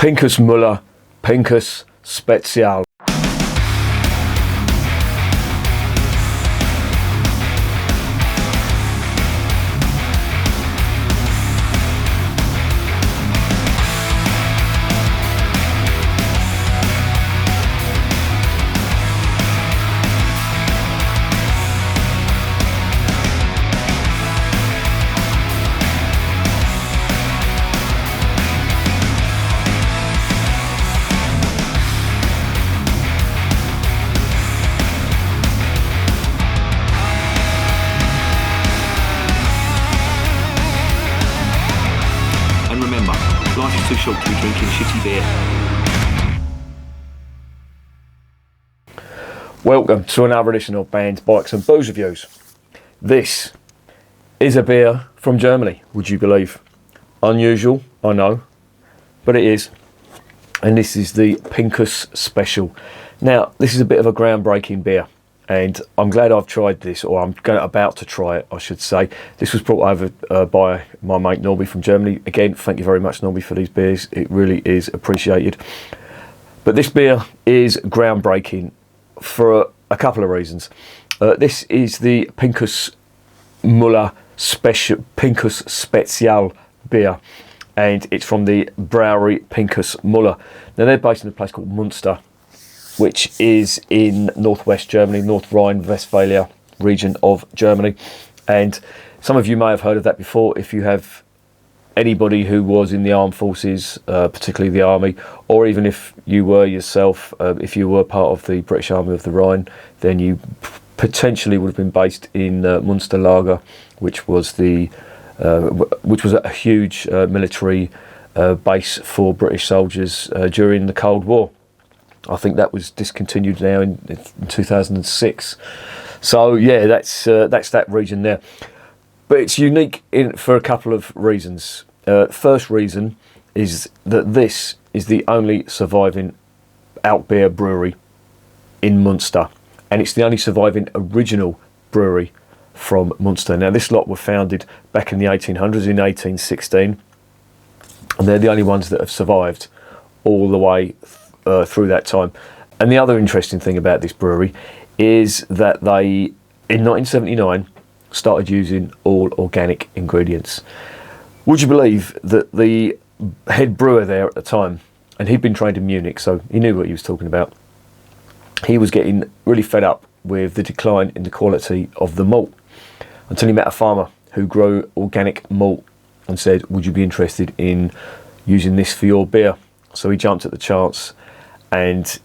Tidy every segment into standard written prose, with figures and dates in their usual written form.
Pinkus Müller, Pinkus Spezial. Life is too short to be drinking shitty beer. Welcome to another edition of Bands, Bikes and Booze Reviews. This is a beer from Germany, would you believe? Unusual, I know, but it is. And this is the Pinkus Special. Now, this is a bit of a groundbreaking beer, and I'm glad I've tried this, or I'm about to try it, I should say. This was brought over by my mate Norby from Germany. Again, thank you very much, Norby, for these beers. It really is appreciated. But this beer is groundbreaking for a couple of reasons. This is the Pinkus Müller Special, Pinkus Spezial beer, and it's from the Brewery Pinkus Müller. Now, they're based in a place called Münster, which is in northwest Germany, North Rhine-Westphalia region of Germany. And some of you may have heard of that before if you have anybody who was in the armed forces, particularly the army, or even if you were yourself, if you were part of the British Army of the Rhine, then you potentially would have been based in Münster Lager, which was a huge military base for British soldiers during the Cold War. I think that was discontinued now in 2006. So yeah, that's that region there. But it's unique for a couple of reasons. First reason is that this is the only surviving alt beer brewery in Münster, and it's the only surviving original brewery from Münster. Now, this lot were founded back in the 1800s, in 1816, and they're the only ones that have survived all the way through that time. And the other interesting thing about this brewery is that they, in 1979, started using all organic ingredients. Would you believe that the head brewer there at the time, and he'd been trained in Munich, so he knew what he was talking about, he was getting really fed up with the decline in the quality of the malt, until he met a farmer who grew organic malt and said, would you be interested in using this for your beer? So he jumped at the chance, and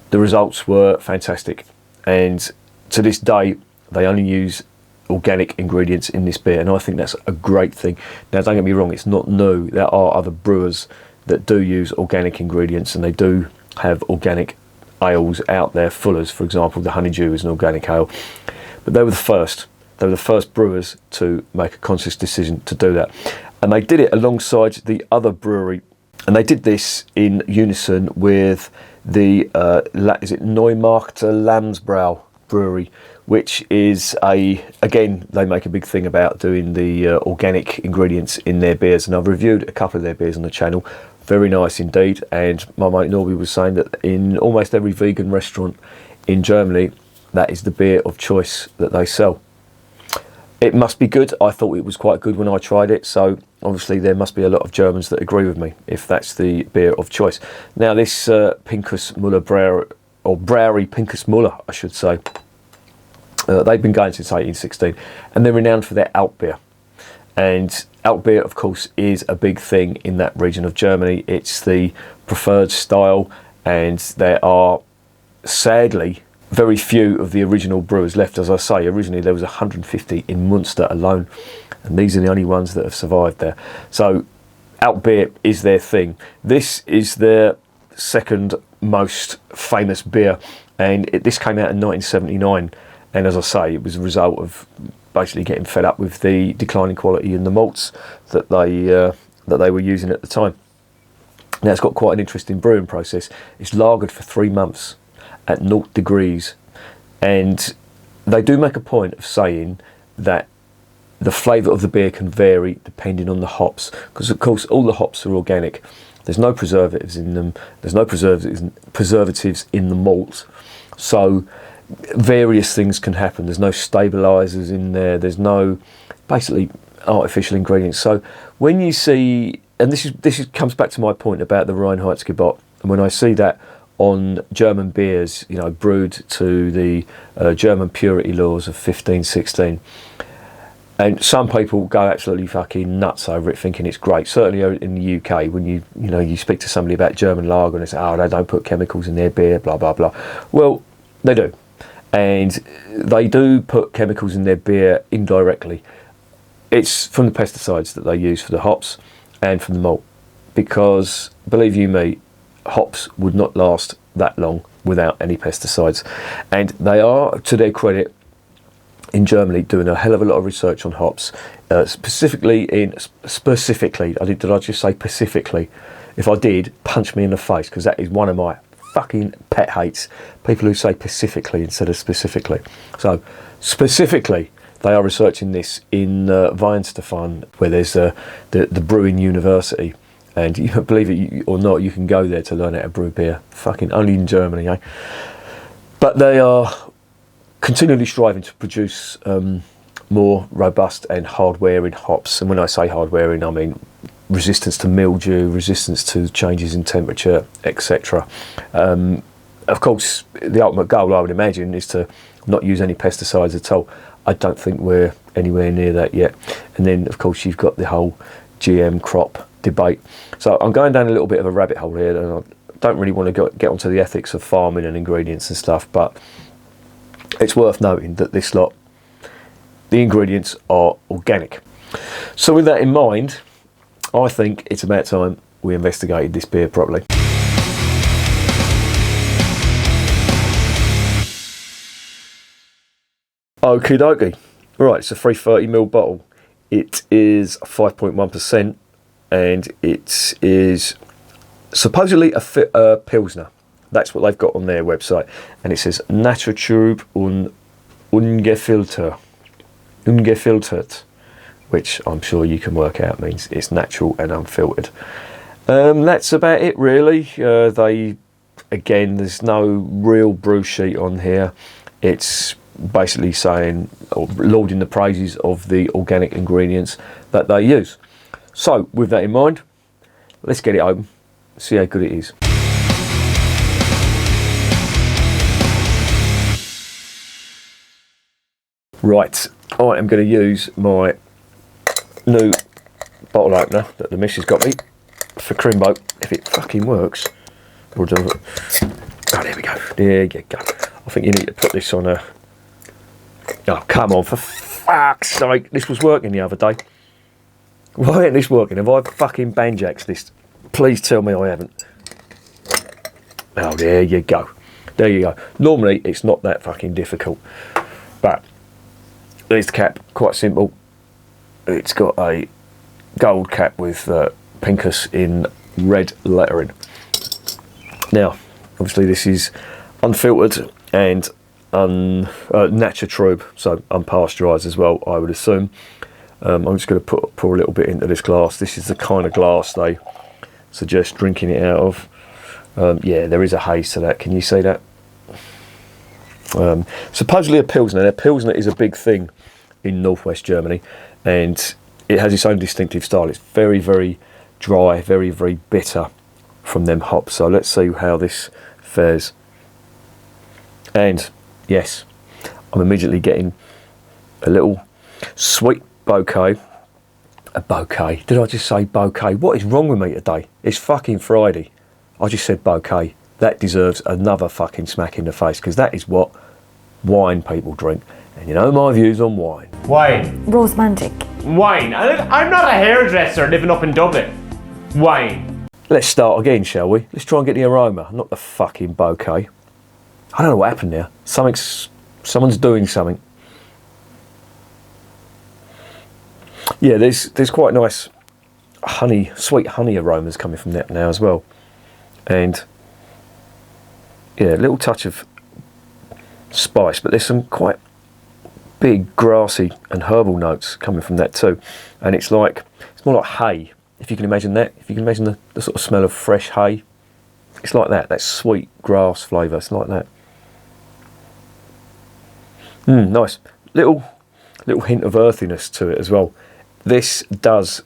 the results were fantastic. And to this day, they only use organic ingredients in this beer, and I think that's a great thing. Now, don't get me wrong, it's not new. There are other brewers that do use organic ingredients, and they do have organic ales out there. Fuller's, for example, the Honeydew is an organic ale. But they were the first. They were the first brewers to make a conscious decision to do that. And they did it alongside the other brewery. And they did this in unison with the Neumarkter Lamsbrau brewery, which is again, they make a big thing about doing the organic ingredients in their beers. And I've reviewed a couple of their beers on the channel. Very nice indeed. And my mate Norby was saying that in almost every vegan restaurant in Germany, that is the beer of choice that they sell. It must be good. I thought it was quite good when I tried it, so obviously there must be a lot of Germans that agree with me if that's the beer of choice. Now, this Pinkus Müller Brewery Pinkus Müller, I should say, they've been going since 1816, and they're renowned for their alt beer. And alt beer, of course, is a big thing in that region of Germany. It's the preferred style, and there are, sadly, very few of the original brewers left. As I say, originally there was 150 in Münster alone, and these are the only ones that have survived there. So alt beer is their thing. This is their second most famous beer, and this came out in 1979, and as I say, it was a result of basically getting fed up with the declining quality in the malts that they were using at the time. Now, it's got quite an interesting brewing process. It's lagered for 3 months at 0 degrees, and they do make a point of saying that the flavour of the beer can vary depending on the hops, because of course all the hops are organic. There's no preservatives in them. There's no preservatives in the malt. So various things can happen. There's no stabilisers in there. There's no basically artificial ingredients. So when you see, and this comes back to my point about the Reinheitsgebot, and when I see that on German beers, you know, brewed to the German purity laws of 1516. And some people go absolutely fucking nuts over it, thinking it's great. Certainly in the UK, when you speak to somebody about German lager and they say, oh, they don't put chemicals in their beer, blah, blah, blah. Well, they do. And they do put chemicals in their beer indirectly. It's from the pesticides that they use for the hops and from the malt. Because, believe you me, hops would not last that long without any pesticides. And they are, to their credit, in Germany, doing a hell of a lot of research on hops, specifically, did I just say specifically? If I did, punch me in the face, because that is one of my fucking pet hates, people who say specifically instead of specifically. So, specifically, they are researching this in Weihenstephan, where there's the brewing university, and you believe it or not, you can go there to learn how to brew beer, fucking only in Germany, eh? But they are continually striving to produce more robust and hard-wearing hops. And when I say hard-wearing, I mean resistance to mildew, resistance to changes in temperature, etc. Of course, the ultimate goal, I would imagine, is to not use any pesticides at all. I don't think we're anywhere near that yet. And then, of course, you've got the whole GM crop debate. So I'm going down a little bit of a rabbit hole here, and I don't really want to get onto the ethics of farming and ingredients and stuff, but it's worth noting that this lot, the ingredients are organic. So with that in mind, I think it's about time we investigated this beer properly. Okie dokie. Right, it's a 330ml bottle. It is 5.1% and it is supposedly a pilsner. That's what they've got on their website. And it says Naturtrüb und ungefiltert, which I'm sure you can work out means it's natural and unfiltered. That's about it, really. There's no real brew sheet on here. It's basically saying, or lauding the praises of the organic ingredients that they use. So, with that in mind, let's get it open, see how good it is. Right, I am going to use my new bottle opener that the missus got me for Crimbo, if it fucking works. Or does it? Oh, there we go. There you go. I think you need to put this on a... Oh, come on, for fuck's sake. This was working the other day. Why ain't this working? Have I fucking banjaxed this? Please tell me I haven't. Oh, there you go. There you go. Normally, it's not that fucking difficult. But... there's the cap, quite simple. It's got a gold cap with Pinkus in red lettering. Now, obviously this is unfiltered and Naturtrüb, so unpasteurised as well, I would assume. I'm just going to pour a little bit into this glass. This is the kind of glass they suggest drinking it out of. Yeah, there is a haze to that. Can you see that? Supposedly a pilsner. Now, pilsner is a big thing in northwest Germany, and it has its own distinctive style. It's very, very dry, very, very bitter from them hops. So let's see how this fares. And yes, I'm immediately getting a little sweet bouquet. A bouquet? Did I just say bouquet? What is wrong with me today? It's fucking Friday. I just said bouquet. That deserves another fucking smack in the face, because that is what wine people drink. And you know my views on wine. Wine. Rosemantic. Wine. I'm not a hairdresser living up in Dublin. Wine. Let's start again, shall we? Let's try and get the aroma, not the fucking bouquet. I don't know what happened there. Someone's doing something. Yeah, there's quite nice honey, sweet honey aromas coming from that now as well. And yeah, a little touch of spice, but there's some quite big grassy and herbal notes coming from that too. And it's more like hay if you can imagine that, if you can imagine the sort of smell of fresh hay, it's like that sweet grass flavour, it's like that. Nice. Little hint of earthiness to it as well. This does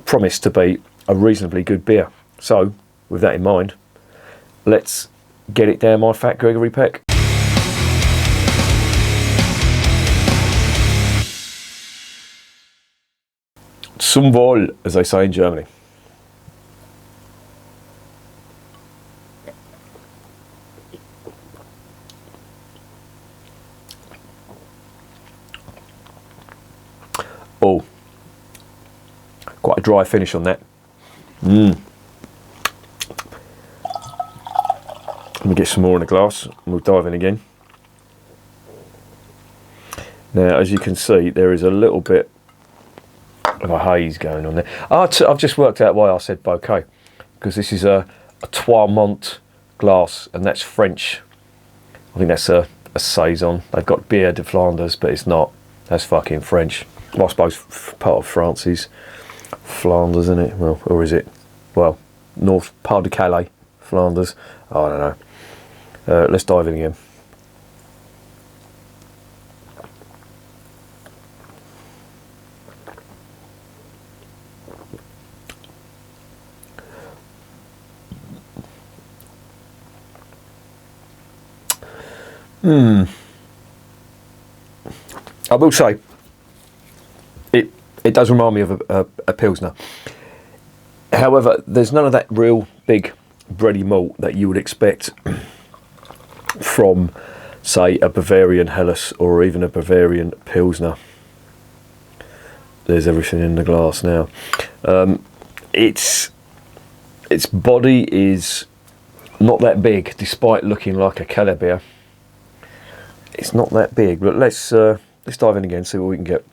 promise to be a reasonably good beer. So, with that in mind, let's get it down my fat Gregory Peck. Zum Wohl, as they say in Germany. Oh, quite a dry finish on that. Let me get some more in a glass and we'll dive in again. Now, as you can see, there is a little bit of a haze going on there. I've just worked out why I said bouquet, because this is a Trois Monts glass, and that's French. I think that's a saison. They've got Bière de Flanders, but it's not. That's fucking French. Well, I suppose part of France is Flanders, isn't it? Well, or is it? Well, North Pas de Calais, Flanders. Oh, I don't know. Let's dive in again. I will say, it does remind me of a pilsner. However, there's none of that real big bready malt that you would expect from, say, a Bavarian Helles or even a Bavarian pilsner. There's everything in the glass now. Its body is not that big, despite looking like a Keller beer. It's not that big, but let's dive in again, see what we can get.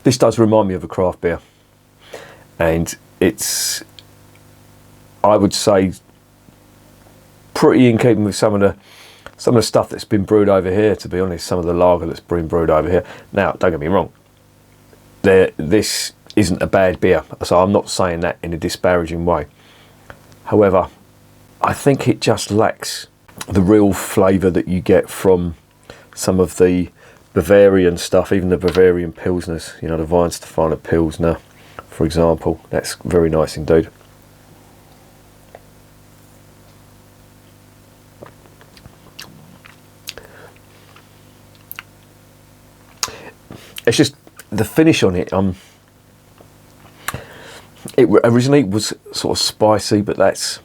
This does remind me of a craft beer, and it's, I would say, pretty in keeping with some of the stuff that's been brewed over here, to be honest, some of the lager that's been brewed over here. Now, don't get me wrong, this isn't a bad beer, so I'm not saying that in a disparaging way. However, I think it just lacks the real flavour that you get from some of the Bavarian stuff, even the Bavarian Pilsners, you know, the Weihenstephaner Pilsner, for example. That's very nice indeed. It's just the finish on it. It originally was sort of spicy, but that's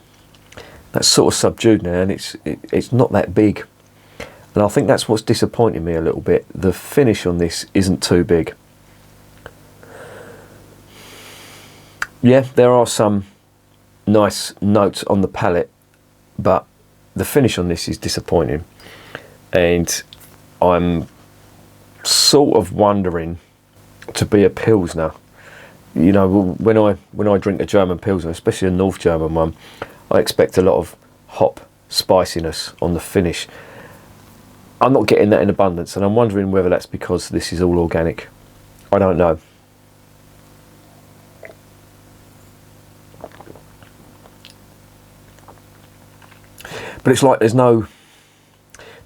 sort of subdued now, and it's not that big. And I think that's what's disappointing me a little bit. The finish on this isn't too big. Yeah, there are some nice notes on the palate, but the finish on this is disappointing. And I'm sort of wondering, to be a pilsner, you know, when I drink a German pilsner, especially a North German one, I expect a lot of hop spiciness on the finish. I'm not getting that in abundance, and I'm wondering whether that's because this is all organic. I don't know. But it's like there's no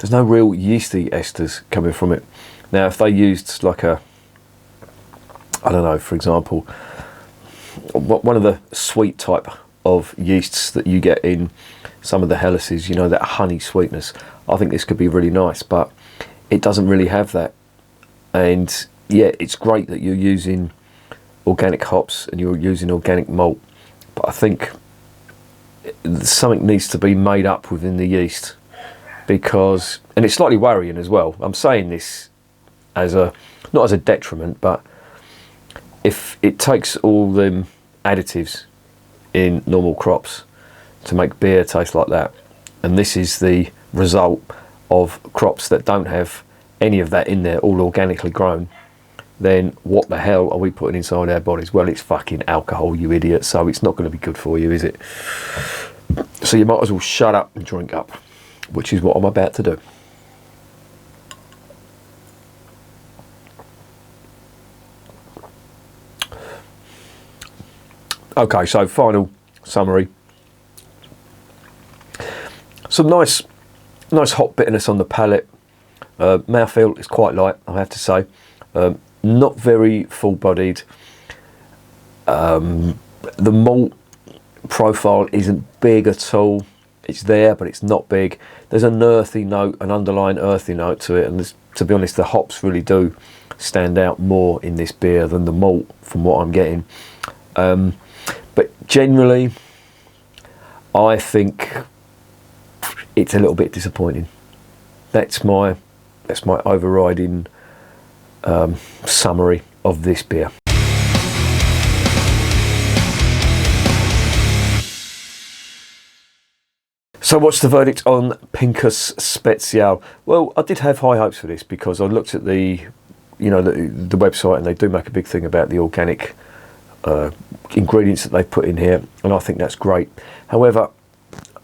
real yeasty esters coming from it. Now, if they used like I don't know, for example, one of the sweet type of yeasts that you get in some of the Helleses, you know, that honey sweetness, I think this could be really nice, but it doesn't really have that. And yeah, it's great that you're using organic hops and you're using organic malt, but I think something needs to be made up within the yeast, because, and it's slightly worrying as well, I'm saying this as not as a detriment, but if it takes all them additives in normal crops to make beer taste like that, and this is the result of crops that don't have any of that in there, all organically grown, then what the hell are we putting inside our bodies? Well, it's fucking alcohol, you idiot, so it's not going to be good for you, is it? So you might as well shut up and drink up, which is what I'm about to do. Okay, so final summary. Some nice hop bitterness on the palate. Mouthfeel is quite light, I have to say. Not very full-bodied. The malt profile isn't big at all. It's there, but it's not big. There's an earthy note, an underlying earthy note to it, and to be honest, the hops really do stand out more in this beer than the malt, from what I'm getting. But generally, I think it's a little bit disappointing. That's my overriding summary of this beer. So what's the verdict on Pinkus Special? Well, I did have high hopes for this because I looked at the website, and they do make a big thing about the organic ingredients that they put in here, and I think that's great. However,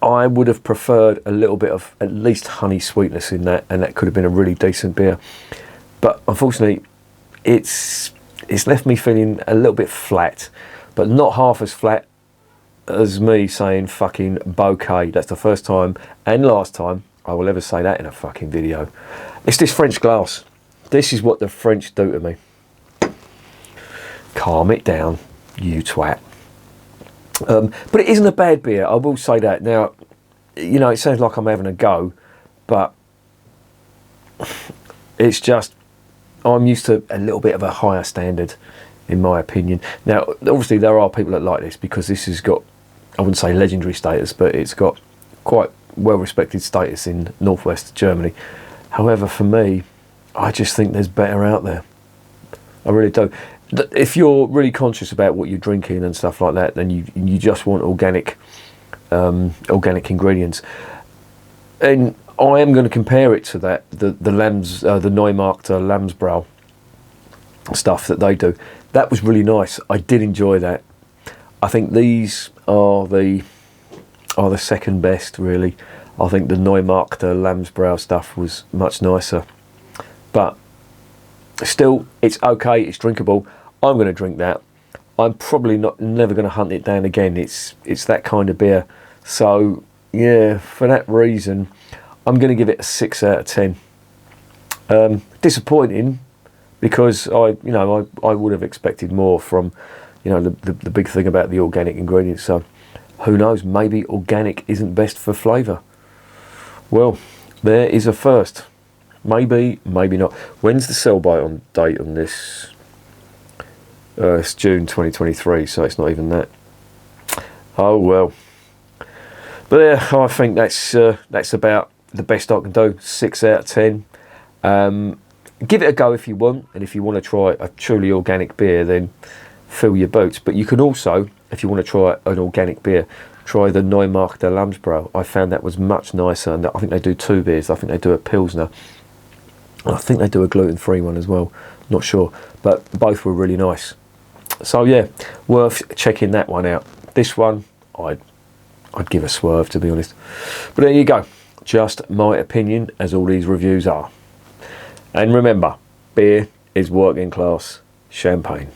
I would have preferred a little bit of at least honey sweetness in that, and that could have been a really decent beer. But unfortunately, it's left me feeling a little bit flat, but not half as flat as me saying fucking bouquet. That's the first time and last time I will ever say that in a fucking video. It's this French glass. This is what the French do to me. Calm it down, you twat. But it isn't a bad beer, I will say that. Now, you know, it sounds like I'm having a go, but it's just, I'm used to a little bit of a higher standard, in my opinion. Now, obviously there are people that like this because this has got, I wouldn't say legendary status, but it's got quite well-respected status in northwest Germany. However, for me, I just think there's better out there. I really do. If you're really conscious about what you're drinking and stuff like that, then you just want organic ingredients. And I am going to compare it to that, the Neumarkter Lamsbrau stuff that they do. That was really nice. I did enjoy that. I think these are the second best, really. I think the Neumarkter Lamsbrau stuff was much nicer, but still, it's okay. It's drinkable. I'm going to drink that. I'm probably never going to hunt it down again. It's that kind of beer. So yeah, for that reason, I'm going to give it a 6 out of 10. Disappointing because I would have expected more from, you know, the big thing about the organic ingredients. So who knows? Maybe organic isn't best for flavour. Well, there is a first. Maybe, maybe not. When's the sell-by date on this? It's June 2023, so it's not even that. Oh well. But yeah, I think that's about the best I can do. 6 out of 10. Give it a go if you want, and if you want to try a truly organic beer, then fill your boots. But you can also, if you want to try an organic beer, try the Neumarkter Lamsbrau. I found that was much nicer, and I think they do 2 beers. I think they do a pilsner. I think they do a gluten-free one as well. Not sure, but both were really nice. So yeah, worth checking that one out. This one, I'd give a swerve, to be honest. But there you go. Just my opinion, as all these reviews are. And remember, beer is working class champagne.